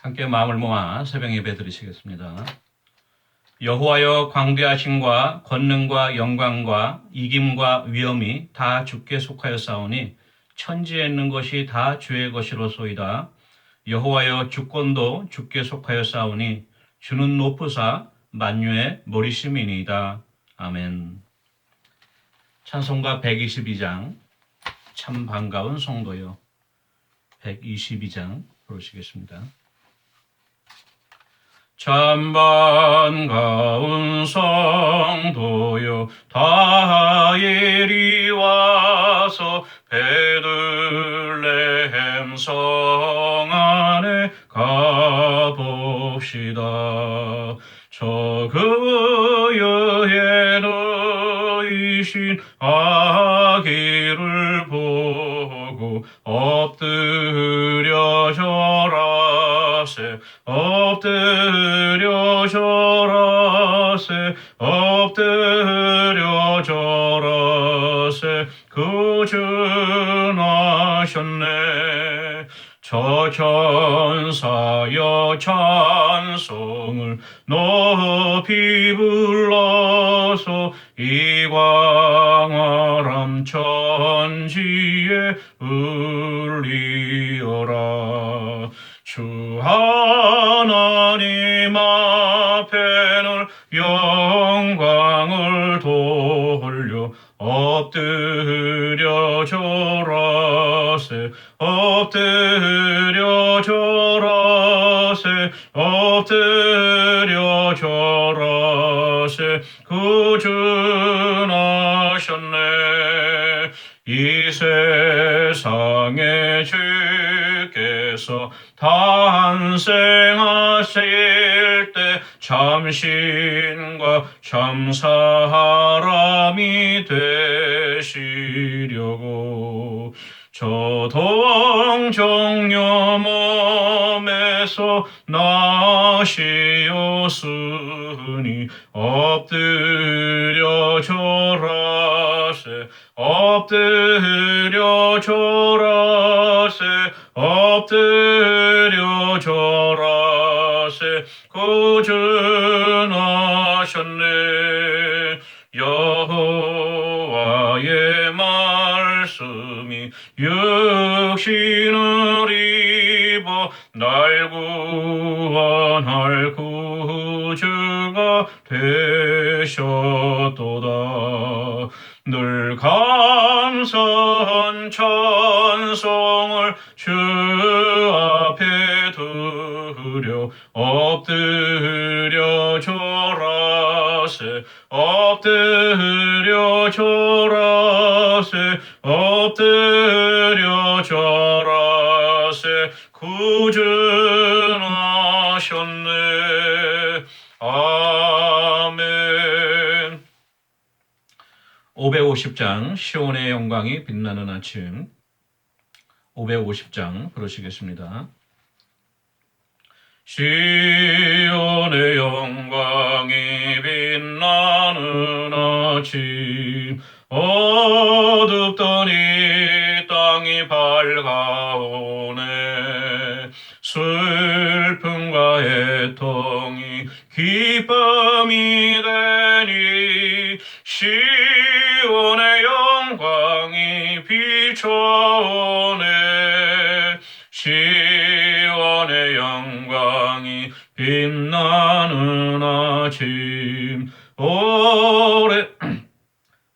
함께 마음을 모아 새벽 예배 드리시겠습니다. 여호와여, 광대하심과 권능과 영광과 이김과 위엄이 다 주께 속하였사오니 천지에 있는 것이 다 주의 것이로소이다. 여호와여, 주권도 주께 속하였사오니 주는 높으사 만유의 머리심이니이다. 아멘. 찬송가 122장 참 반가운 성도여. 122장 부르시겠습니다. 참 반가운 성도여, 다 이리 와서 베들레헴 성 안에 가봅시다. 저 그의 너이신 아기를 보고 엎드려 절하세, 엎드려 절하세, 엎드려 절하세. 구준하셨네. 저 천사여 찬송을 높이 불러서 이 광활한 천지에 울리어라. 주 하나님 앞에는 영광을 돌려 엎드려 절하세, 엎드려 절하세, 엎드려 절하세. 구준하셨네. 이 세상에 주께서 탄생하실 때 참신과 참사람이 되시려고 저 동정녀 몸에서 나시었으니 엎드려 절하세, 엎드려 절하세, 엎드려 절하세. 구준하셨네. 여호와의 말씀이 육신을 입어 날 구원할 구주가 되셨도다. 늘 감사한 찬송을 주 앞에 드려 엎드려 절하세, 엎드려 절하세, 엎드려 절하세. 구준하셨네. 아멘. 550장 시온의 영광이 빛나는 아침. 550장 부르시겠습니다. 시온의 영광이 빛나는 아침, 어둡던 이 땅이 밝아오네. 슬픔과 애통이 기쁨이 되니 시온의 영광이 비춰오네. 시온의 영광이 빛나는 아침, 오래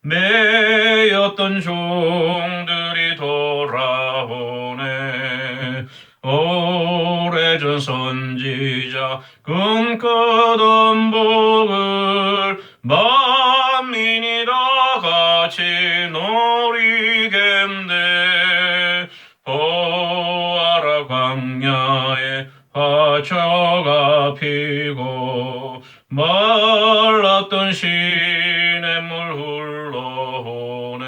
매였던 종들이 돌아오네. 오래전 선지자 꿈꾸던 복을 만민이 다 같이 누리겠네. 보아라, 광야에 화초가 피고 말랐던 시냇물 흘러오네.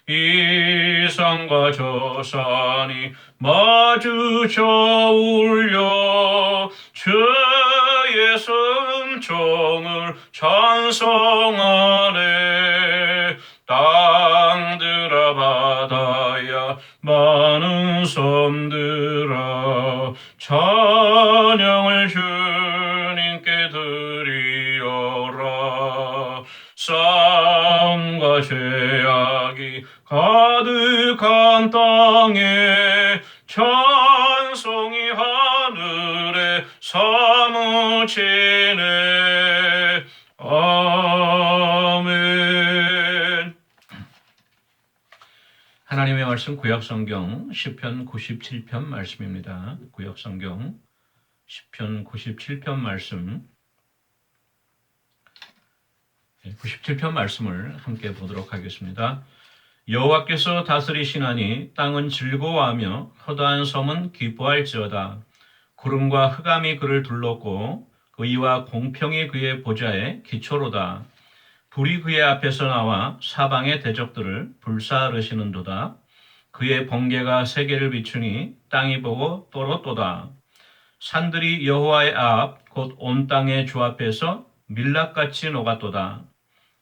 이 산과 저 산이 마주쳐 울려 주의 순종을 찬송하네. 땅들아 바다야 많은 섬들아 찬양을 주님께 드리어라. 쌈과 죄악이 가득한 땅에 찬송이 하늘에 사무치네. 아멘. 하나님의 말씀 구약성경 시편 97편 말씀입니다. 구약성경 시편 97편 말씀 97편 말씀을 함께 보도록 하겠습니다. 여호와께서 다스리시나니 땅은 즐거워하며 허다한 섬은 기뻐할지어다. 구름과 흑암이 그를 둘렀고 의와 공평이 그의 보좌에 기초로다. 불이 그의 앞에서 나와 사방의 대적들을 불사르시는도다. 그의 번개가 세계를 비추니 땅이 보고 떨었도다. 산들이 여호와의 앞 곧 온 땅의 주 앞에서 밀랍같이 녹았도다.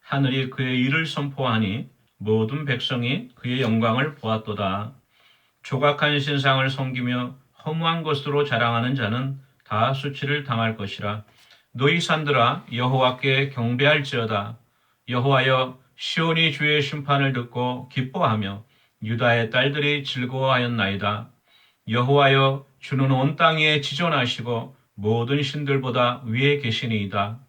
하늘이 그의 일을 선포하니 모든 백성이 그의 영광을 보았도다. 조각한 신상을 섬기며 허무한 것으로 자랑하는 자는 다 수치를 당할 것이라. 너희 산들아 여호와께 경배할지어다. 여호와여 시온이 주의 심판을 듣고 기뻐하며 유다의 딸들이 즐거워하였나이다. 여호와여 주는 온 땅에 지존하시고 모든 신들보다 위에 계시니이다.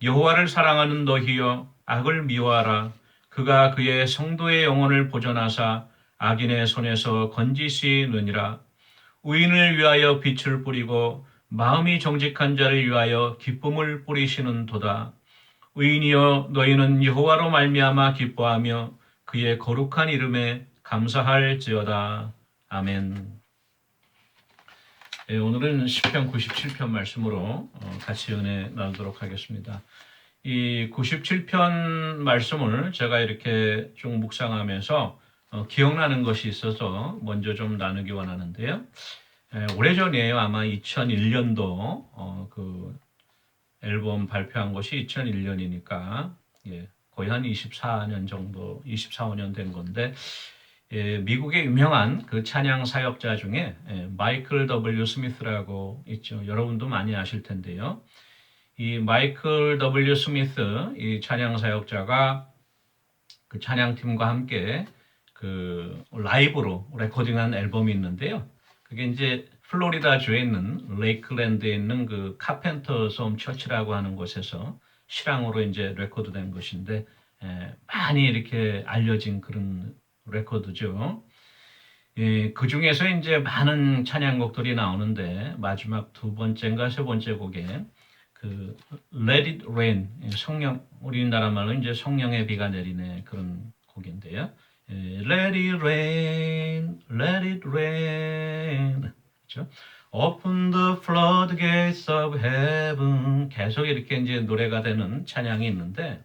여호와를 사랑하는 너희여 악을 미워하라. 그가 그의 성도의 영혼을 보존하사 악인의 손에서 건지시느니라. 의인을 위하여 빛을 뿌리고 마음이 정직한 자를 위하여 기쁨을 뿌리시는 도다. 의인이여 너희는 여호와로 말미암아 기뻐하며 그의 거룩한 이름에 감사할지어다. 아멘. 오늘은 시편 97편 말씀으로 같이 은혜 나누도록 하겠습니다. 이 97편 말씀을 제가 이렇게 쭉 묵상하면서 기억나는 것이 있어서 먼저 좀 나누기 원하는데요. 오래전이에요. 아마 2001년도 그 앨범 발표한 것이 2001년이니까 거의 한 24년 정도, 24, 5년 된 건데 미국의 유명한 그 찬양 사역자 중에 마이클 W. 스미스라고 있죠. 여러분도 많이 아실 텐데요. 이 마이클 W. 스미스 이 찬양 사역자가 그 찬양팀과 함께 그 라이브로 레코딩한 앨범이 있는데요. 그게 이제 플로리다주에 있는 레이클랜드에 있는 그 카펜터 섬 처치라고 하는 곳에서 실황으로 이제 레코드된 것인데 많이 이렇게 알려진 그런 레코드죠. 그 중에서 이제 많은 찬양곡들이 나오는데 마지막 두 번째인가 세 번째 곡에 그 Let It Rain, 성령, 우리나라 말로 이제 성령의 비가 내리네 그런 곡인데요. Let it rain, let it rain. 그렇죠? Open the floodgates of heaven. 계속 이렇게 이제 노래가 되는 찬양이 있는데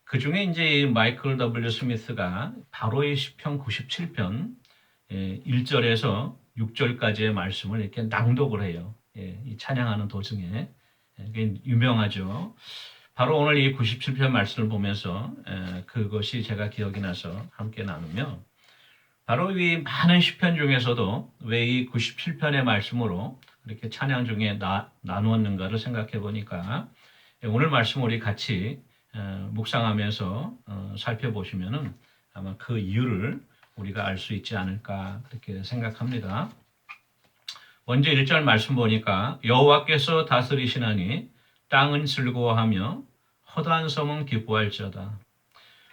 그 중에 이제 이 마이클 W. 스미스가 바로 이 시편 97편 1절에서 6절까지의 말씀을 이렇게 낭독을 해요. 이 찬양하는 도중에. 그게 유명하죠. 바로 오늘 이 97편 말씀을 보면서 그것이 제가 기억이 나서 함께 나누며 바로 이 많은 시편 중에서도 왜 이 97편의 말씀으로 이렇게 찬양 중에 나누었는가를 생각해 보니까 오늘 말씀 우리 같이 묵상하면서 살펴보시면은 아마 그 이유를 우리가 알 수 있지 않을까 그렇게 생각합니다. 먼저 1절 말씀 보니까 여호와께서 다스리시나니 땅은 즐거워하며 허다한 섬은 기뻐할지어다.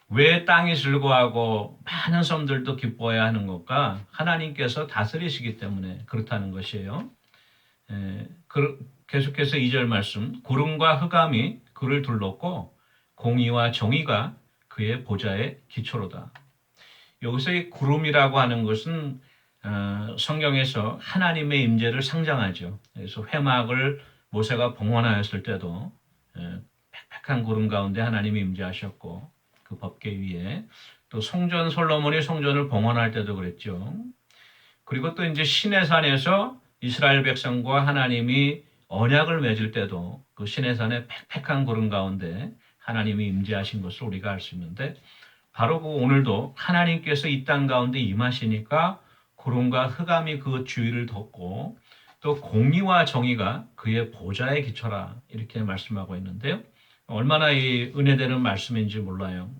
왜 땅이 즐거워하고 많은 섬들도 기뻐해야 하는 것과 하나님께서 다스리시기 때문에 그렇다는 것이에요. 계속해서 2절 말씀 구름과 흑암이 그를 둘렀고 공의와 정의가 그의 보좌의 기초로다. 여기서 이 구름이라고 하는 것은 성경에서 하나님의 임재를 상징하죠. 그래서 회막을 모세가 봉헌하였을 때도 빽빽한 구름 가운데 하나님이 임재하셨고 그 법궤 위에 또 성전 솔로몬이 성전을 봉헌할 때도 그랬죠. 그리고 또 이제 시내산에서 이스라엘 백성과 하나님이 언약을 맺을 때도 그 시내산의 빽빽한 구름 가운데 하나님이 임재하신 것을 우리가 알 수 있는데 바로 그 오늘도 하나님께서 이 땅 가운데 임하시니까 구름과 흑암이 그 주위를 덮고 또 공의와 정의가 그의 보좌의 기초라 이렇게 말씀하고 있는데요. 얼마나 이 은혜되는 말씀인지 몰라요.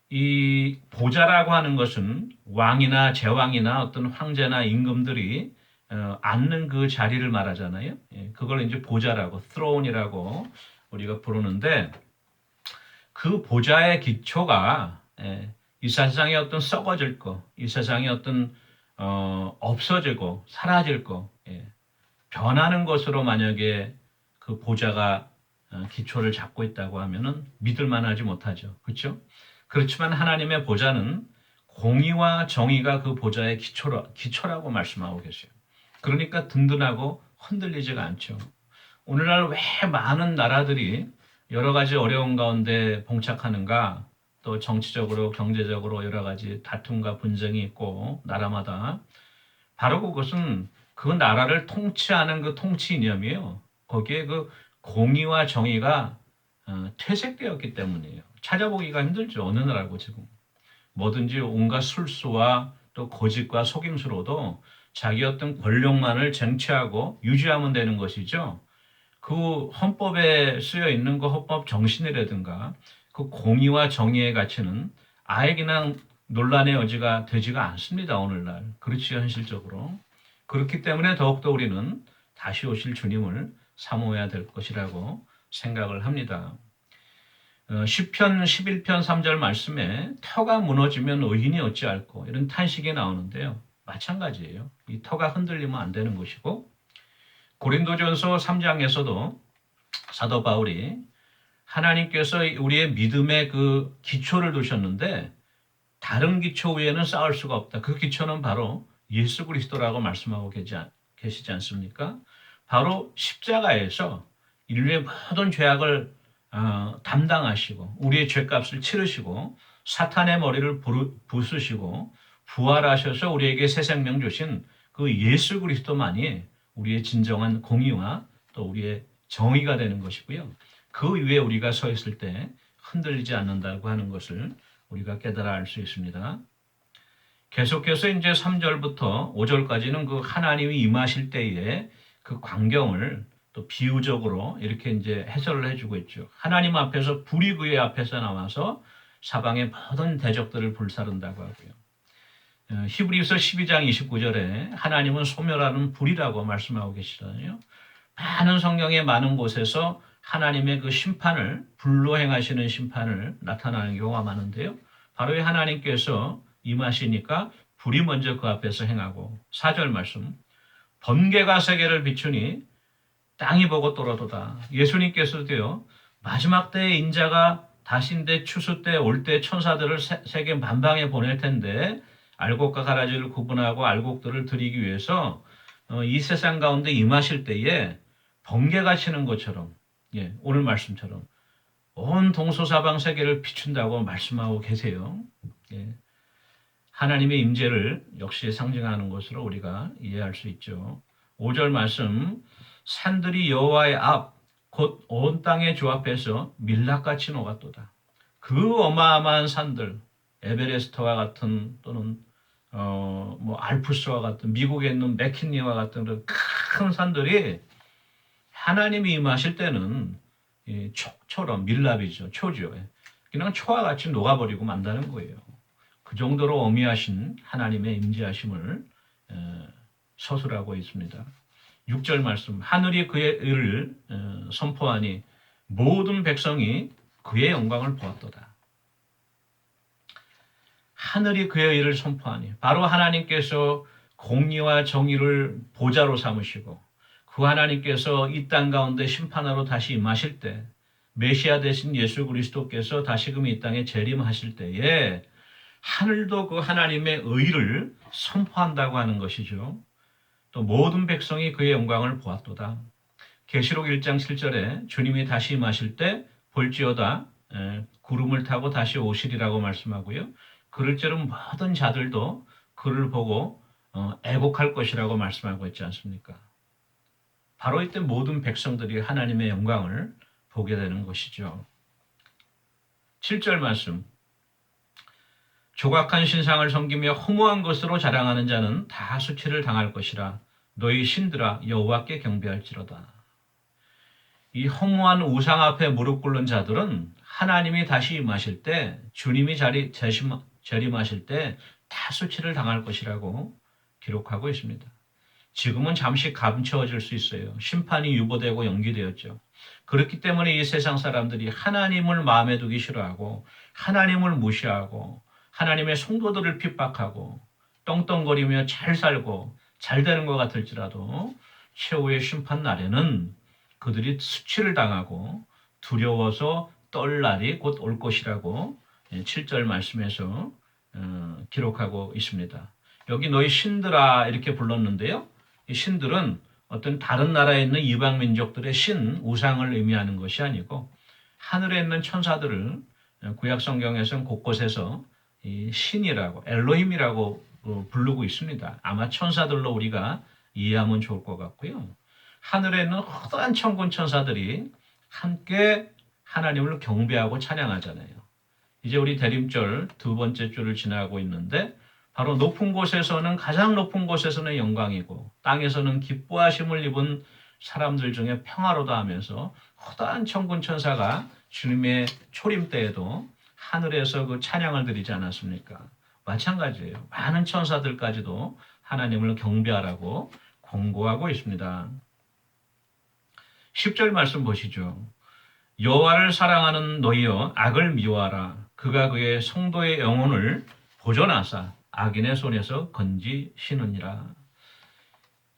이 보좌라고 하는 것은 왕이나 제왕이나 어떤 황제나 임금들이 앉는 그 자리를 말하잖아요. 예, 그걸 이제 보좌라고, throne이라고 우리가 부르는데 그 보좌의 기초가 이 세상에 어떤 썩어질 거, 이 세상에 어떤 없어지고 사라질 거, 변하는 것으로 만약에 그 보좌가 기초를 잡고 있다고 하면은 믿을 만하지 못하죠. 그렇죠? 그렇지만 하나님의 보좌는 공의와 정의가 그 보좌의 기초라고 말씀하고 계세요. 그러니까 든든하고 흔들리지가 않죠. 오늘날 왜 많은 나라들이 여러 가지 어려운 가운데 봉착하는가? 또 정치적으로, 경제적으로 여러 가지 다툼과 분쟁이 있고 나라마다 바로 그것은 그 나라를 통치하는 그 통치 이념이에요. 거기에 그 공의와 정의가 퇴색되었기 때문이에요. 찾아보기가 힘들죠. 어느 나라고 지금. 뭐든지 온갖 술수와 또 거짓과 속임수로도 자기 어떤 권력만을 쟁취하고 유지하면 되는 것이죠. 그 헌법에 쓰여 있는 그 헌법 정신이라든가 그 공의와 정의의 가치는 아예 그냥 논란의 여지가 되지가 않습니다. 오늘날. 그렇지 현실적으로. 그렇기 때문에 더욱더 우리는 다시 오실 주님을 사모해야 될 것이라고 생각을 합니다. 시편 11편 3절 말씀에 터가 무너지면 의인이 어찌할꼬 이런 탄식이 나오는데요. 마찬가지예요. 이 터가 흔들리면 안 되는 것이고 고린도전서 3장에서도 사도 바울이 하나님께서 우리의 믿음의 그 기초를 두셨는데 다른 기초 위에는 쌓을 수가 없다. 그 기초는 바로 예수 그리스도라고 말씀하고 계시지 않습니까? 바로 십자가에서 인류의 모든 죄악을 담당하시고 우리의 죄값을 치르시고 사탄의 머리를 부수시고 부활하셔서 우리에게 새 생명 주신 그 예수 그리스도만이 우리의 진정한 공의와 또 우리의 정의가 되는 것이고요. 그 위에 우리가 서 있을 때 흔들리지 않는다고 하는 것을 우리가 깨달아 알 수 있습니다. 계속해서 이제 3절부터 5절까지는 그 하나님이 임하실 때에 그 광경을 또 비유적으로 이렇게 이제 해설을 해주고 있죠. 하나님 앞에서 불이 그의 앞에서 나와서 사방의 모든 대적들을 불사른다고 하고요. 히브리서 12장 29절에 하나님은 소멸하는 불이라고 말씀하고 계시잖아요. 많은 성경의 많은 곳에서 하나님의 그 심판을 불로 행하시는 심판을 나타나는 경우가 많은데요. 바로 이 하나님께서 임하시니까 불이 먼저 그 앞에서 행하고 4절 말씀 번개가 세계를 비추니 땅이 보고 떨어도다. 예수님께서도요. 마지막 때에 인자가 다신데 추수 때 올 때 천사들을 세계 만방에 보낼 텐데 알곡과 가라지를 구분하고 알곡들을 드리기 위해서 이 세상 가운데 임하실 때에 번개가 치는 것처럼 오늘 말씀처럼 온 동서사방 세계를 비춘다고 말씀하고 계세요. 하나님의 임재를 역시 상징하는 것으로 우리가 이해할 수 있죠. 5절 말씀 산들이 여호와의 앞 곧 온 땅의 주 앞에서 밀랍같이 녹았도다. 그 어마어마한 산들 에베레스트와 같은 또는 뭐 알프스와 같은 미국에 있는 맥킨리와 같은 그런 큰 산들이 하나님이 임하실 때는 촉처럼 밀랍이죠. 초죠. 그냥 초와 같이 녹아버리고 만다는 거예요. 그 정도로 어미하신 하나님의 임재하심을 서술하고 있습니다. 6절 말씀 하늘이 그의 의를 선포하니 모든 백성이 그의 영광을 보았도다. 하늘이 그의 의를 선포하니 바로 하나님께서 공의와 정의를 보좌로 삼으시고 그 하나님께서 이 땅 가운데 심판하러 다시 임하실 때 메시아 되신 예수 그리스도께서 다시금 이 땅에 재림하실 때에 하늘도 그 하나님의 의를 선포한다고 하는 것이죠. 또 모든 백성이 그의 영광을 보았도다. 계시록 1장 7절에 주님이 다시 임하실 때 볼지어다 구름을 타고 다시 오시리라고 말씀하고요. 그럴 줄은 모든 자들도 그를 보고 애곡할 것이라고 말씀하고 있지 않습니까? 바로 이때 모든 백성들이 하나님의 영광을 보게 되는 것이죠. 7절 말씀 조각한 신상을 섬기며 허무한 것으로 자랑하는 자는 다 수치를 당할 것이라 너희 신들아 여호와께 경배할지로다. 이 허무한 우상 앞에 무릎 꿇는 자들은 하나님이 다시 임하실 때, 주님이 재림하실 때 다 수치를 당할 것이라고 기록하고 있습니다. 지금은 잠시 감춰질 수 있어요. 심판이 유보되고 연기되었죠. 그렇기 때문에 이 세상 사람들이 하나님을 마음에 두기 싫어하고 하나님을 무시하고 하나님의 성도들을 핍박하고 떵떵거리며 잘 살고 잘 되는 것 같을지라도 최후의 심판 날에는 그들이 수치를 당하고 두려워서 떨 날이 곧 올 것이라고 7절 말씀에서 기록하고 있습니다. 여기 너희 신들아 이렇게 불렀는데요. 이 신들은 어떤 다른 나라에 있는 이방 민족들의 신, 우상을 의미하는 것이 아니고 하늘에 있는 천사들을 구약 성경에서는 곳곳에서 이 신이라고 엘로힘이라고 부르고 있습니다. 아마 천사들로 우리가 이해하면 좋을 것 같고요. 하늘에 있는 허다한 천군 천사들이 함께 하나님을 경배하고 찬양하잖아요. 이제 우리 대림절 두 번째 주를 지나고 있는데 바로 높은 곳에서는 가장 높은 곳에서는 영광이고 땅에서는 기뻐하심을 입은 사람들 중에 평화로다 하면서 허다한 천군 천사가 주님의 초림 때에도 하늘에서 그 찬양을 드리지 않았습니까? 마찬가지예요. 많은 천사들까지도 하나님을 경배하라고 권고하고 있습니다. 10절 말씀 보시죠. 여호와를 사랑하는 너희여 악을 미워하라. 그가 그의 성도의 영혼을 보존하사 악인의 손에서 건지시느니라.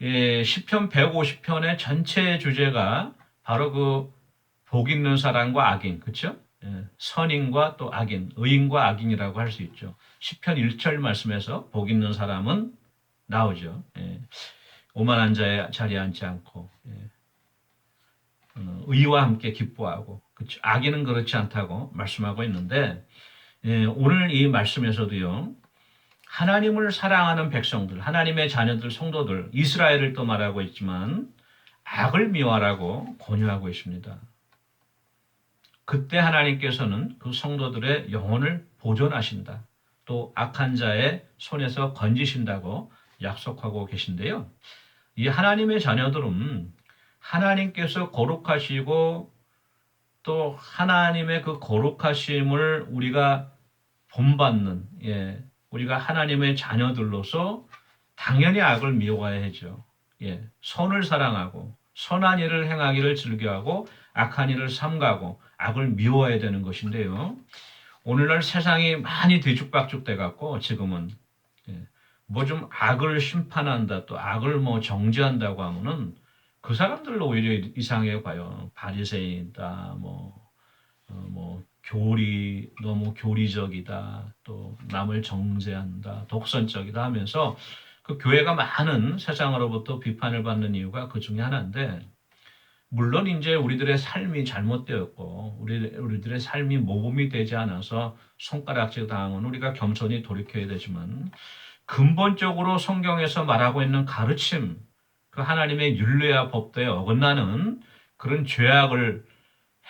예, 시편 150편의 전체 주제가 바로 그 복 있는 사람과 악인, 그렇죠? 예, 선인과 또 악인, 의인과 악인이라고 할 수 있죠. 시편 1절 말씀에서 복 있는 사람은 나오죠. 예, 오만한 자의 자리에 앉지 않고 예, 의와 함께 기뻐하고 그렇죠? 악인은 그렇지 않다고 말씀하고 있는데 예, 오늘 이 말씀에서도요. 하나님을 사랑하는 백성들, 하나님의 자녀들, 성도들, 이스라엘을 또 말하고 있지만 악을 미워하라고 권유하고 있습니다. 그때 하나님께서는 그 성도들의 영혼을 보존하신다. 또 악한 자의 손에서 건지신다고 약속하고 계신데요. 이 하나님의 자녀들은 하나님께서 거룩하시고 또 하나님의 그 거룩하심을 우리가 본받는 우리가 하나님의 자녀들로서 당연히 악을 미워해야죠. 선을 사랑하고 선한 일을 행하기를 즐겨하고 악한 일을 삼가고 악을 미워해야 되는 것인데요. 오늘날 세상이 많이 뒤죽박죽돼 갖고 지금은 뭐 좀 악을 심판한다 또 악을 뭐 정죄한다고 하면은 그 사람들로 오히려 이상해요. 봐요. 바리새인이다 뭐 너무 교리적이다, 또 남을 정죄한다, 독선적이다 하면서 그 교회가 많은 세상으로부터 비판을 받는 이유가 그 중에 하나인데, 물론 이제 우리들의 삶이 잘못되었고, 우리들의 삶이 모범이 되지 않아서 손가락질 당하면 우리가 겸손히 돌이켜야 되지만, 근본적으로 성경에서 말하고 있는 가르침, 그 하나님의 율례와 법도에 어긋나는 그런 죄악을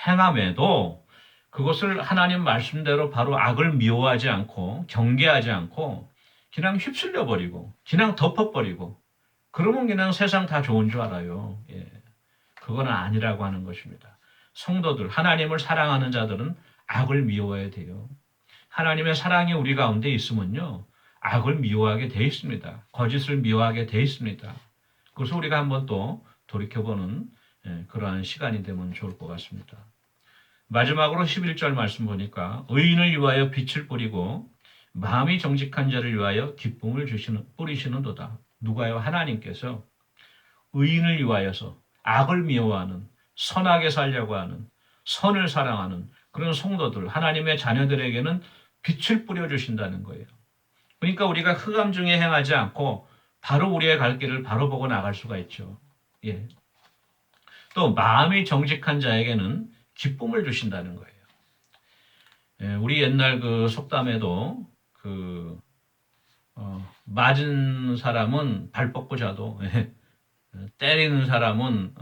행함에도 그것을 하나님 말씀대로 바로 악을 미워하지 않고 경계하지 않고 그냥 휩쓸려 버리고 그냥 덮어버리고 그러면 그냥 세상 다 좋은 줄 알아요. 그건 아니라고 하는 것입니다. 성도들, 하나님을 사랑하는 자들은 악을 미워해야 돼요. 하나님의 사랑이 우리 가운데 있으면요. 악을 미워하게 돼 있습니다. 거짓을 미워하게 돼 있습니다. 그래서 우리가 한번 또 돌이켜보는 그러한 시간이 되면 좋을 것 같습니다. 마지막으로 11절 말씀 보니까 의인을 위하여 빛을 뿌리고 마음이 정직한 자를 위하여 기쁨을 뿌리시는도다. 누가요? 하나님께서 의인을 위하여서 악을 미워하는 선하게 살려고 하는 선을 사랑하는 그런 성도들 하나님의 자녀들에게는 빛을 뿌려주신다는 거예요. 그러니까 우리가 흑암 중에 행하지 않고 바로 우리의 갈 길을 바로 보고 나갈 수가 있죠. 또 마음이 정직한 자에게는 기쁨을 주신다는 거예요. 우리 옛날 그 속담에도 맞은 사람은 발 뻗고 자도 때리는 사람은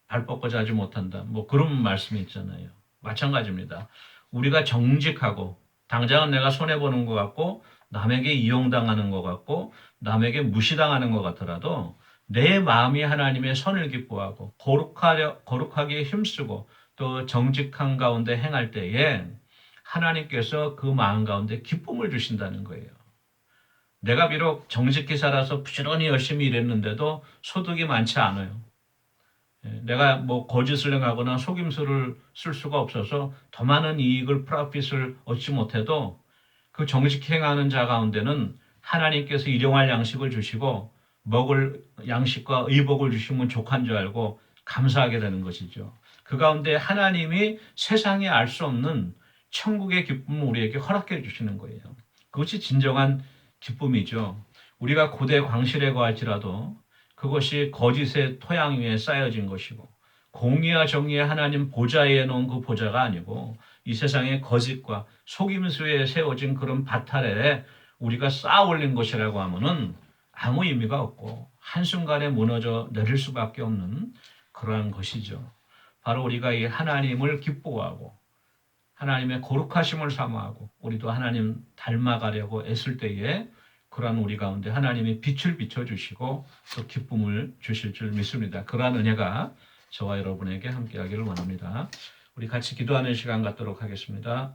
발 뻗고 자지 못한다. 뭐 그런 말씀이 있잖아요. 마찬가지입니다. 우리가 정직하고 당장은 내가 손해보는 것 같고 남에게 이용당하는 것 같고 남에게 무시당하는 것 같더라도 내 마음이 하나님의 선을 기뻐하고 거룩하게 힘쓰고 또 정직한 가운데 행할 때에 하나님께서 그 마음 가운데 기쁨을 주신다는 거예요. 내가 비록 정직히 살아서 부지런히 열심히 일했는데도 소득이 많지 않아요. 내가 뭐 거짓을 행하거나 속임수를 쓸 수가 없어서 더 많은 이익을 프라핏을 얻지 못해도 그 정직히 행하는 자 가운데는 하나님께서 일용할 양식을 주시고 먹을 양식과 의복을 주시면 족한 줄 알고 감사하게 되는 것이죠. 그 가운데 하나님이 세상에 알 수 없는 천국의 기쁨을 우리에게 허락해 주시는 거예요. 그것이 진정한 기쁨이죠. 우리가 고대 광실에 거할지라도 그것이 거짓의 토양 위에 쌓여진 것이고 공의와 정의의 하나님 보좌에 놓은 그 보좌가 아니고 이 세상의 거짓과 속임수에 세워진 그런 바탈에 우리가 쌓아 올린 것이라고 하면은 아무 의미가 없고 한순간에 무너져 내릴 수밖에 없는 그러한 것이죠. 바로 우리가 이 하나님을 기뻐하고 하나님의 거룩하심을 사모하고 우리도 하나님 닮아가려고 애쓸 때에 그러한 우리 가운데 하나님이 빛을 비춰주시고 또 기쁨을 주실 줄 믿습니다. 그러한 은혜가 저와 여러분에게 함께하기를 원합니다. 우리 같이 기도하는 시간 갖도록 하겠습니다.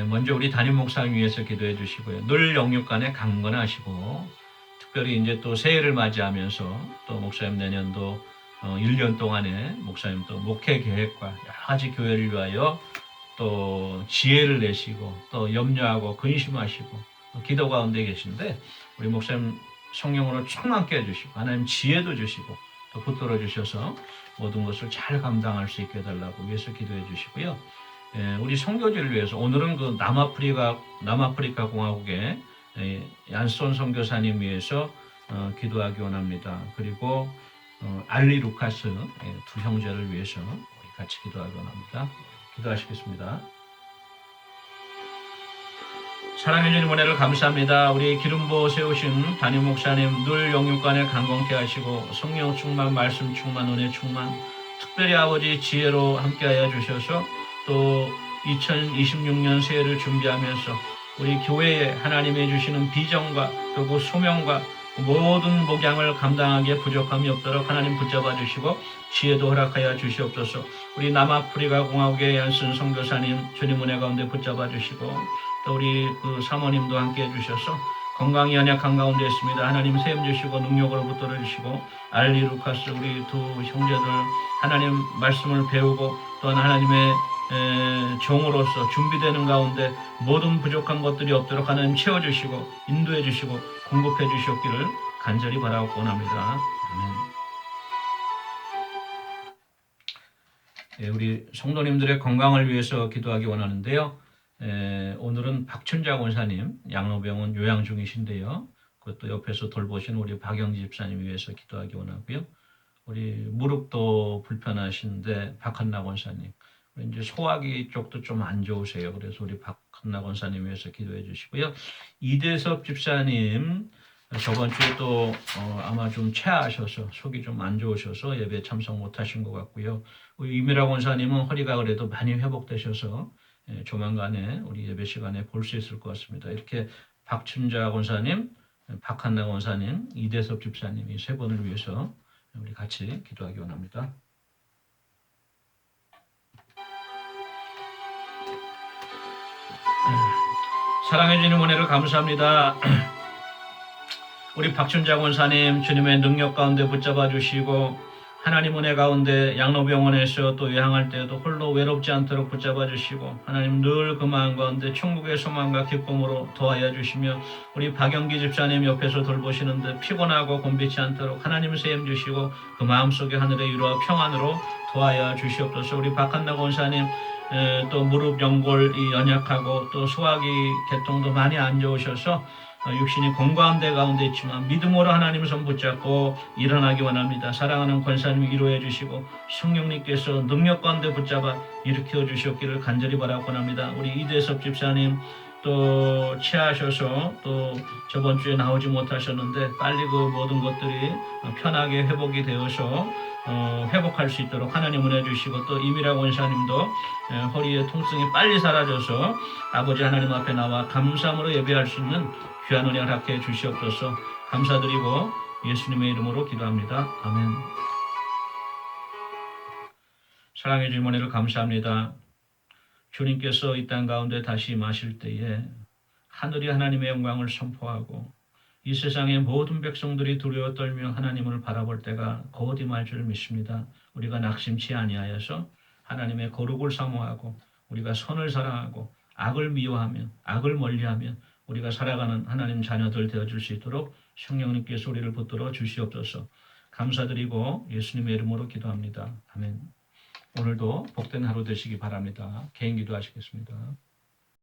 먼저 우리 담임 목사님 위해서 기도해 주시고요. 늘 영육간에 강건하시고 특별히 이제 또 새해를 맞이하면서 또 목사님 내년도 1년 동안에 목사님 또 목회 계획과 여러 가지 교회를 위하여 또 지혜를 내시고 또 염려하고 근심하시고 기도 가운데 계신데 우리 목사님 성령으로 충만케 해주시고 하나님 지혜도 주시고 또 붙들어 주셔서 모든 것을 잘 감당할 수 있게 해달라고 위해서 기도해 주시고요. 우리 선교지를 위해서 오늘은 그 남아프리카 공화국의 얀손 선교사님 위해서 기도하기 원합니다. 그리고 알리 루카스 두 형제를 위해서 우리 같이 기도하기 원합니다. 기도하시겠습니다. 사랑해 주님 은혜를 감사합니다. 우리 기름부어 세우신 담임 목사님 늘 영육간에 강건케 하시고 성령 충만, 말씀 충만, 은혜 충만, 특별히 아버지 지혜로 함께하여 주셔서 또 2026년 새해를 준비하면서 우리 교회에 하나님이 주시는 비전과 또 그 소명과 모든 목양을 감당하기에 부족함이 없도록 하나님 붙잡아 주시고 지혜도 허락하여 주시옵소서. 우리 남아프리카 공화국의 얀슨 선교사님 주님 은혜 가운데 붙잡아 주시고 또 우리 그 사모님도 함께 해주셔서 건강이 연약한 가운데 있습니다. 하나님 세움 주시고 능력으로 붙들어 주시고 알리 루카스 우리 두 형제들 하나님 말씀을 배우고 또한 하나님의 종으로서 준비되는 가운데 모든 부족한 것들이 없도록 하나님 채워주시고 인도해 주시고 공급해 주셨기를 간절히 바라고 원합니다. 아멘. 우리 성도님들의 건강을 위해서 기도하기 원하는데요. 오늘은 박춘자 권사님 양로병원 요양 중이신데요. 그것도 옆에서 돌보신 우리 박영지 집사님 위해서 기도하기 원하고요. 우리 무릎도 불편하신데 박한나 권사님 이제 소화기 쪽도 좀 안 좋으세요. 그래서 우리 박한나 권사님 위해서 기도해 주시고요. 이대섭 집사님 저번 주에 또 아마 좀 체하셔서 속이 좀 안 좋으셔서 예배 참석 못하신 것 같고요. 우리 이미라 권사님은 허리가 그래도 많이 회복되셔서 조만간에 우리 예배 시간에 볼 수 있을 것 같습니다. 이렇게 박춘자 권사님, 박한나 권사님, 이대섭 집사님 이 세 분을 위해서 우리 같이 기도하기 원합니다. 사랑해 주님 은혜를 감사합니다. 우리 박춘자 권사님 주님의 능력 가운데 붙잡아 주시고 하나님 은혜 가운데 양로병원에서 또 요양할 때도 홀로 외롭지 않도록 붙잡아 주시고 하나님 늘 그 마음 가운데 천국의 소망과 기쁨으로 도와야 주시며 우리 박영기 집사님 옆에서 돌보시는데 피곤하고 곤비치 않도록 하나님 세임 주시고 그 마음속에 하늘의 위로와 평안으로 도와야 주시옵소서. 우리 박한나 권사님 또 무릎 연골이 연약하고 또 소화기 계통도 많이 안 좋으셔서 육신이 건강한 데 가운데 있지만 믿음으로 하나님 손 붙잡고 일어나기 원합니다. 사랑하는 권사님 위로해 주시고 성령님께서 능력 가운데 붙잡아 일으켜 주셨기를 간절히 바라고 원합니다. 우리 이대섭 집사님 또 체하셔서 또 저번 주에 나오지 못하셨는데 빨리 그 모든 것들이 편하게 회복이 되어서 회복할 수 있도록 하나님 은혜 주시고 또 이미라 권사님도 허리의 통증이 빨리 사라져서 아버지 하나님 앞에 나와 감사함으로 예배할 수 있는 귀한 은혜 허락해 주시옵소서. 감사드리고 예수님의 이름으로 기도합니다. 아멘. 사랑해 주님 은혜를 감사합니다. 주님께서 이 땅 가운데 다시 임하실 때에 하늘이 하나님의 영광을 선포하고 이 세상의 모든 백성들이 두려워 떨며 하나님을 바라볼 때가 곧 임할 줄 믿습니다. 우리가 낙심치 아니하여서 하나님의 거룩을 사모하고 우리가 선을 사랑하고 악을 미워하며 악을 멀리하며 우리가 살아가는 하나님 자녀들 되어줄 수 있도록 성령님께서 우리를 붙들어 주시옵소서. 감사드리고 예수님의 이름으로 기도합니다. 아멘. 오늘도 복된 하루 되시기 바랍니다. 개인 기도하시겠습니다.